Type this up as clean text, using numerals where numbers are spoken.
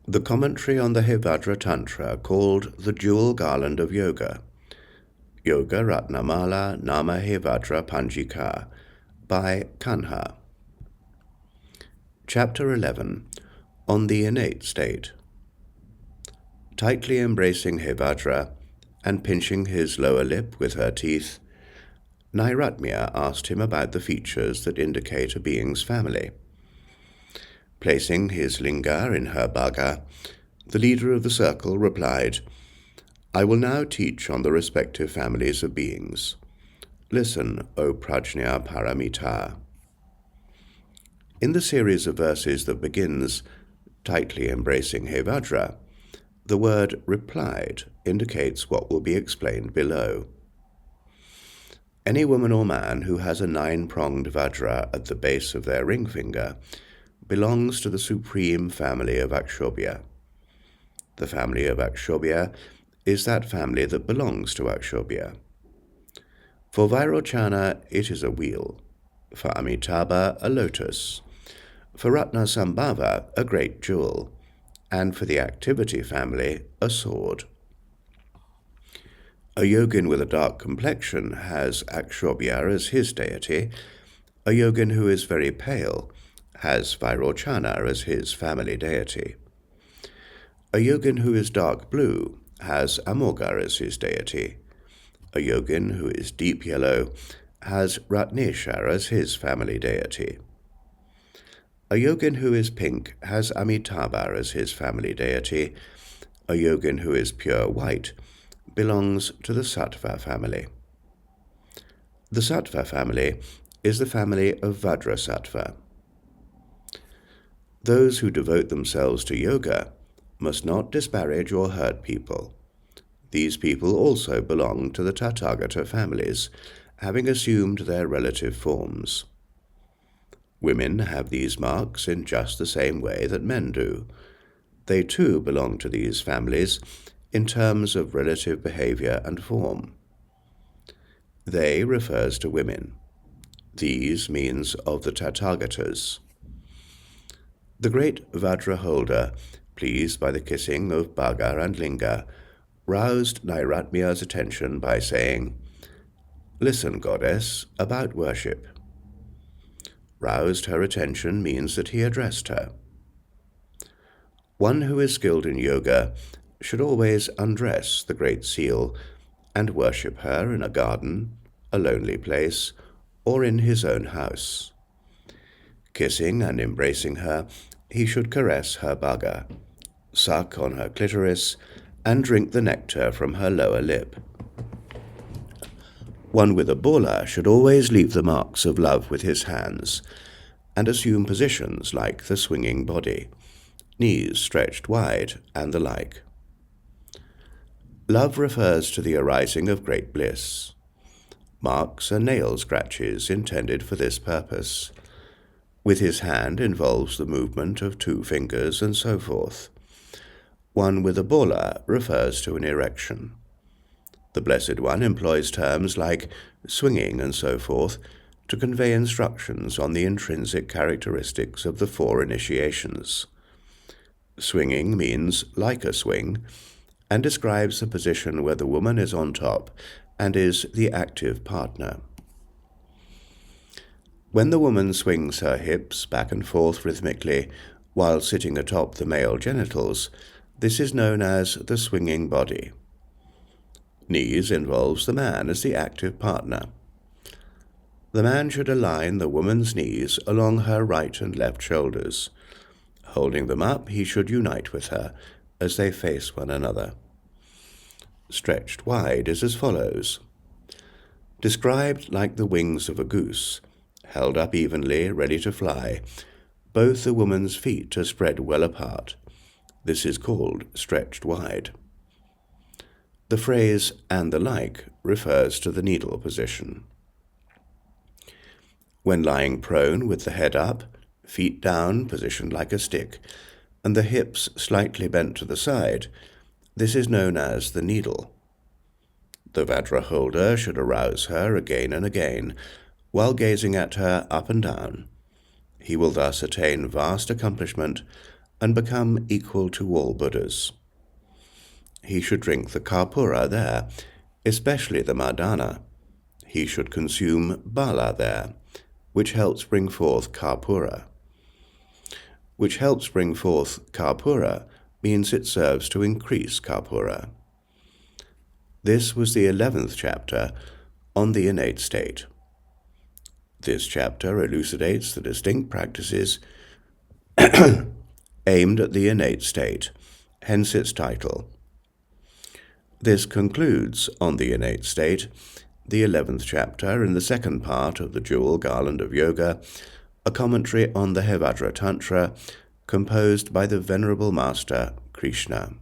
The commentary on the Hevajra Tantra called the Jewel Garland of Yoga, Yoga Ratna Mālā Nāma Hevajra Pañjikā, by Kāṇha. Chapter 11, on the Innate State. Tightly embracing Hevajra and pinching his lower lip with her teeth, Nairatmya asked him about the features that indicate a being's family. Placing his linga in her bhaga, the leader of the circle replied, "I will now teach on the respective families of beings. Listen, O Kṛṣṇa Paṇḍita." In the series of verses that begins, tightly embracing Hevajra, the word replied indicates what will be explained below. Any woman or man who has a 9-pronged vajra at the base of their ring finger belongs to the supreme family of Akshobhya. The family of Akshobhya is that family that belongs to Akshobhya. For Vairochana, it is a wheel. For Amitabha, a lotus. For Ratna Sambhava, a great jewel. And for the activity family, a sword. A yogin with a dark complexion has Akshobhya as his deity. A yogin who is very pale has Vairochana as his family deity. A yogin who is dark blue has Amogha as his deity. A yogin who is deep yellow has Ratnesha as his family deity. A yogin who is pink has Amitabha as his family deity. A yogin who is pure white belongs to the Sattva family. The Sattva family is the family of Vajrasattva. Those who devote themselves to yoga must not disparage or hurt people. These people also belong to the Tathagata families, having assumed their relative forms. Women have these marks in just the same way that men do. They too belong to these families in terms of relative behavior and form. They refers to women. These means of the Tathagatas. The great Vajra holder, pleased by the kissing of bhaga and linga, roused Nairatmya's attention by saying, "Listen, goddess, about worship." Roused her attention means that he addressed her. One who is skilled in yoga should always undress the Great Seal and worship her in a garden, a lonely place, or in his own house. Kissing and embracing her, he should caress her bhaga, suck on her clitoris, and drink the nectar from her lower lip. One with a bola should always leave the marks of love with his hands, and assume positions like the swinging body, knees stretched wide, and the like. Love refers to the arising of great bliss. Marks are nail scratches intended for this purpose. With his hand involves the movement of 2 fingers and so forth. One with a bola refers to an erection. The Blessed One employs terms like swinging and so forth to convey instructions on the intrinsic characteristics of the 4 initiations. Swinging means like a swing, and describes the position where the woman is on top and is the active partner. When the woman swings her hips back and forth rhythmically while sitting atop the male genitals, this is known as the swinging body. Knees involves the man as the active partner. The man should align the woman's knees along her right and left shoulders. Holding them up, he should unite with her as they face one another. Stretched wide is as follows. Described like the wings of a goose, held up evenly, ready to fly. Both the woman's feet are spread well apart. This is called stretched wide. The phrase "and the like" refers to the needle position. When lying prone with the head up, feet down, positioned like a stick, and the hips slightly bent to the side, this is known as the needle. The Vajra holder should arouse her again and again, while gazing at her up and down. He will thus attain vast accomplishment and become equal to all Buddhas. He should drink the kāpura there, especially the madana. He should consume mālā there, which helps bring forth kāpura. Which helps bring forth kāpura means it serves to increase kāpura. This was the 11th chapter on the innate state. This chapter elucidates the distinct practices aimed at the innate state, hence its title. This concludes on the innate state, the 11th chapter in the second part of the Jewel Garland of Yoga, a commentary on the Hevajra Tantra composed by the Venerable Master Kṛṣṇa.